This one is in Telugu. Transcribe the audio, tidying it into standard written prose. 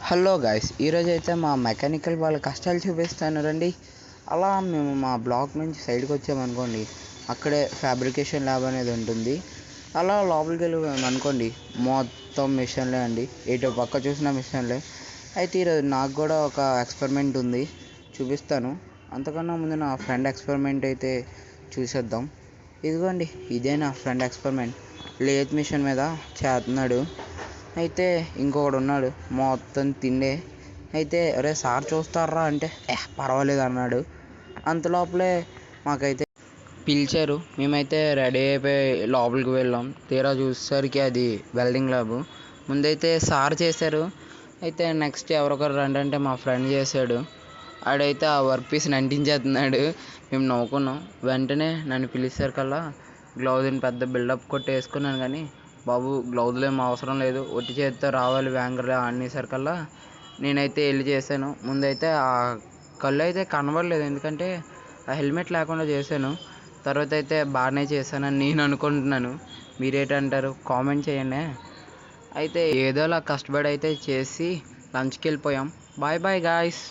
హలో గాయ్స్, ఈరోజు అయితే మా మెకానికల్ వాళ్ళ కష్టాలు చూపిస్తాను రండి. అలా మేము మా బ్లాక్ నుంచి సైడ్కి వచ్చామనుకోండి, అక్కడే ఫ్యాబ్రికేషన్ ల్యాబ్ అనేది ఉంటుంది. అలా లోపలికి వెళ్ళాము అనుకోండి, మొత్తం మిషన్లే అండి, ఎటు పక్క చూసిన మిషన్లే. అయితే ఈరోజు నాకు కూడా ఒక ఎక్స్పెరిమెంట్ ఉంది, చూపిస్తాను. అంతకన్నా ముందు నా ఫ్రెండ్ ఎక్స్పెరిమెంట్ అయితే చూసేద్దాం. ఇదిగోండి, ఇదే నా ఫ్రెండ్ ఎక్స్పెరిమెంట్. లేత్ మిషన్ మీద చేస్తున్నాడు. అయితే ఇంకొకడు ఉన్నాడు, మొత్తం తిండే. అయితే అరే సార్ చూస్తారా అంటే పర్వాలేదు అన్నాడు. అంత లోపలే మాకైతే పిలిచారు. మేమైతే రెడీ అయిపోయి లోపలికి వెళ్ళాం. తీరా చూసేసరికి అది వెల్డింగ్ ల్యాబ్. ముందైతే సార్ చేశారు. అయితే నెక్స్ట్ ఎవరొకరు రండి అంటే మా ఫ్రెండ్ చేశాడు. ఆడైతే ఆ వర్క్ పీస్ని అంటించేస్తున్నాడు. మేము నవ్వుకున్నాం. వెంటనే నన్ను పిలిచారు కల్లా గ్లౌజ్ని పెద్ద బిల్డప్ కొట్టి వేసుకున్నాను. కానీ బాబు గ్లౌజులు ఏం అవసరం లేదు, ఒట్టి చేతితో రావాలి వ్యాంగర్లే అనేసరికల్లా నేనైతే వెళ్ళి చేశాను. ముందైతే ఆ కళ్ళు అయితే కనబడలేదు, ఎందుకంటే ఆ హెల్మెట్ లేకుండా చేశాను. తర్వాత అయితే బాగానే చేశానని నేను అనుకుంటున్నాను. మీరేంటంటారు కామెంట్ చేయండి. అయితే ఏదోలా కష్టపడి అయితే చేసి లంచ్కి వెళ్ళిపోయాం. Bye bye guys.